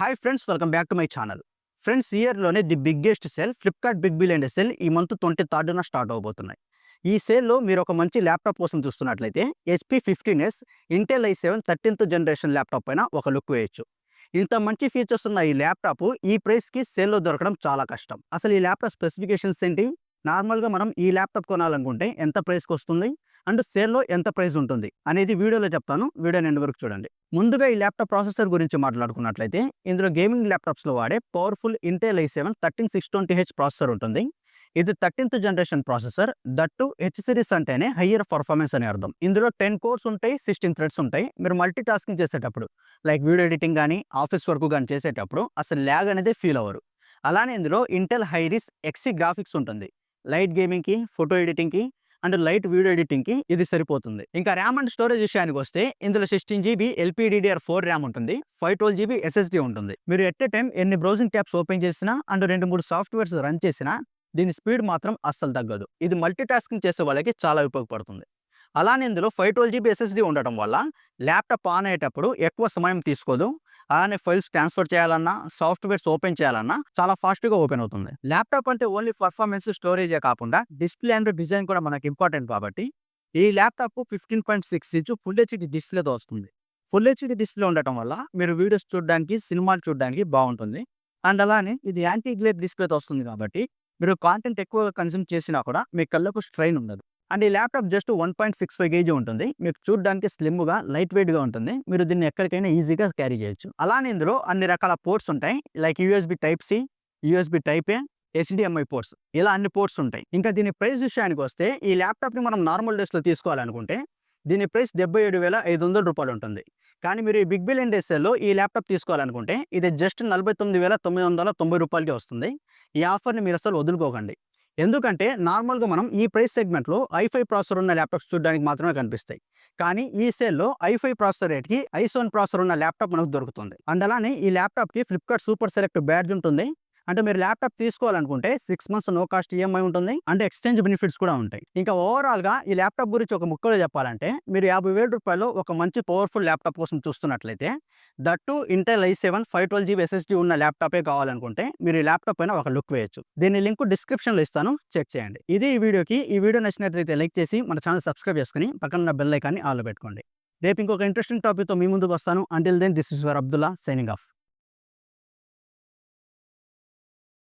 Hi friends, welcome back to my channel. Friends, ఇయర్‌లోనే the biggest sale Flipkart big billion day sale ఈ month 23న start అవ్వబోతున్నాయి. ఈ సేల్‌లో మీరు ఒక మంచి ల్యాప్‌టాప్ కోసం చూస్తున్నట్లయితే HP 15s Intel i7 13th generation laptop పైన ఒక లుక్ వేయొచ్చు. ఇంత మంచి ఫీచర్స్ ఉన్న ఈ ల్యాప్‌టాప్ ఈ ప్రైస్‌కి సేల్‌లో దొరకడం చాలా కష్టం. అసలు ఈ ల్యాప్‌టాప్ స్పెసిఫికేషన్స్ ఏంటి? నార్మల్‌గా మనం ఈ ల్యాప్‌టాప్ కొనాలనుకుంటే ఎంత ప్రైస్‌కొస్తుంది? అండ్ సేల్‌లో ఎంత ప్రైస్ ఉంటుంది అనేది వీడియోలో చెప్తాను. వీడియోని ఎండ్ వరకు చూడండి. ముందుగా ఈ ల్యాప్‌టాప్ ప్రాసెసర్ గురించి మాట్లాడుకున్నట్లయితే ఇందులో గేమింగ్ ల్యాప్‌టాప్స్‌లో వాడే powerful Intel i7 13620H processor ఉంటుంది. ఇది 13th generation processor. That to H series అంటేనే హయ్యర్ పర్ఫార్మెన్స్ అని అర్థం. ఇందులో 10 కోర్స్ ఉంటాయి, 16 థ్రెడ్స్ ఉంటాయి. మీరు మల్టీ టాస్కింగ్ చేసేటప్పుడు లైక్ వీడియో ఎడిటింగ్ గానీ, ఆఫీస్ వర్క్ గానీ చేసేటప్పుడు అసలు ల్యాగ్ అనేది ఫీల్ అవ్వరు. అలానే ఇందులో ఇంటెల్ హైరిస్ ఎక్సీ గ్రాఫిక్స్ ఉంటుంది. లైట్ గేమింగ్‌కి, ఫోటో ఎడిటింగ్‌కి అండ్ లైట్ వీడియో ఎడిటింగ్‌కి ఇది సరిపోతుంది. ఇంకా ర్యామ్ అండ్ స్టోరేజ్ విషయానికొస్తే ఇందులో 16 జీబీ LPDDR4 ర్యామ్ ఉంటుంది. 512 జీబీ SSD ఉంటుంది. మీరు ఎట్ ఎ టైమ్ ఎన్ని బ్రౌజింగ్ ట్యాబ్స్ ఓపెన్ చేసినా అండ్ 2, 3 సాఫ్ట్‌వేర్స్ రన్ చేసినా దీని స్పీడ్ మాత్రం అస్సలు తగ్గదు. ఇది మల్టీ టాస్కింగ్ చేసే వాళ్ళకి చాలా ఉపయోగపడుతుంది. అలానే ఇందులో 512 జీబీ SSD ఉండటం వల్ల ల్యాప్‌టాప్ ఆన్ అయ్యేటప్పుడు ఎక్కువ సమయం తీసుకోదు. అలానే ఫైల్స్ ట్రాన్స్‌ఫర్ చేయాలన్నా, సాఫ్ట్‌వేర్స్ ఓపెన్ చేయాలన్నా చాలా ఫాస్ట్‌గా ఓపెన్ అవుతుంది. ల్యాప్‌టాప్ అంటే ఓన్లీ పర్ఫార్మెన్స్, స్టోరేజే కాకుండా డిస్‌ప్లే అండ్ డిజైన్ కూడా మనకు ఇంపార్టెంట్ కాబట్టి ఈ ల్యాప్‌టాప్ 15.6 ఇంచ్ ఫుల్ హెచ్‌డీ డిస్‌ప్లేతో వస్తుంది. ఫుల్ హెచ్‌డీ డిస్‌ప్లే ఉండటం వల్ల మీరు వీడియోస్ చూడడానికి, సినిమాలు చూడడానికి బావుంటుంది. అండ్ అలానే ఇది యాంటీ గ్లేర్ డిస్‌ప్లేతో వస్తుంది కాబట్టి మీరు కాంటెంట్ ఎక్కువగా కన్జ్యూమ్ చేసినా కూడా మీ కళ్ళకు స్ట్రెయిన్ ఉండదు. అండ్ ఈ ల్యాప్‌టాప్ జస్ట్ 1.65 కేజీ ఉంటుంది. మీకు చూడడానికి స్లిమ్‌గా, లైట్ వెయిట్‌గా ఉంటుంది. మీరు దీన్ని ఎక్కడికైనా ఈజీగా క్యారీ చేయొచ్చు. అలానే ఇందులో అన్ని రకాల పోర్ట్స్ ఉంటాయి. Like USB type C, USB type A, HDMI ports, ఇలా అన్ని పోర్ట్స్ ఉంటాయి. ఇంకా దీని ప్రైస్ విషయానికొస్తే ఈ ల్యాప్‌టాప్‌ని మనం నార్మల్ డేస్‌లో తీసుకోవాలనుకుంటే దీని ప్రైస్ రూ. 77,500 ఉంటుంది. కానీ మీరు ఈ బిగ్ బిలియన్ డే సేల్‌లో ఈ ల్యాప్‌టాప్ తీసుకోవాలనుకుంటే ఇది జస్ట్ రూ. 49,990కే వస్తుంది. ఈ ఆఫర్‌ని మీరసలు వదులుకోకండి. ఎందుకంటే నార్మల్‌గా మనం ఈ ప్రైస్ సెగ్మెంట్‌లో i5 ప్రాసెసర్ ఉన్న ల్యాప్‌టాప్స్ చూడడానికి మాత్రమే కనిపిస్తాయి. కానీ ఈ సేల్‌లో i5 ప్రాసెసర్ రేట్‌కి i7 ప్రాసెసర్ ఉన్న ల్యాప్‌టాప్ మనకు దొరుకుతుంది. అండ్ అలానే ఈ ల్యాప్‌టాప్‌కి ఫ్లిప్‌కార్ట్ సూపర్ సెలెక్ట్ బ్యాడ్జ్ ఉంటుంది. అంటే మీరు ల్యాప్‌టాప్ తీసుకోవాలనుకుంటే 6 మంత్స్ నో కాస్ట్ ఈఎంఐ ఉంటుంది. అండ్ ఎక్స్‌చేంజ్ బెనిఫిట్స్ కూడా ఉంటాయి. ఇంకా ఓవరాల్‌గా ఈ ల్యాప్‌టాప్ గురించి ఒక ముక్కలో చెప్పాలంటే మీరు రూ. 50,000 ఒక మంచి పవర్‌ఫుల్ ల్యాప్‌టాప్ కోసం చూస్తున్నట్లయితే that to Intel i7 512 GB SSD ఉన్న ల్యాప్‌టాపే కావాలనుకుంటే మీరు ఈ ల్యాప్‌టాప్ పైన ఒక లుక్ వేయొచ్చు. దీని లింక్ డిస్క్రిప్షన్‌లో ఇస్తాను, చెక్ చేయండి. ఇది ఈ వీడియోకి. ఈ వీడియో నచ్చినట్లయితే లైక్ చేసి మన ఛానల్ సబ్స్క్రైబ్ చేసుకొని పక్కన ఉన్న బెల్ ఐకాన్‌ని ఆల్‌లో పెట్టుకోండి. రేపు ఇంకొక ఇంట్రెస్టింగ్ టాపిక్‌తో మీ ముందుకు వస్తాను. Until then this is your Abdullah signing of.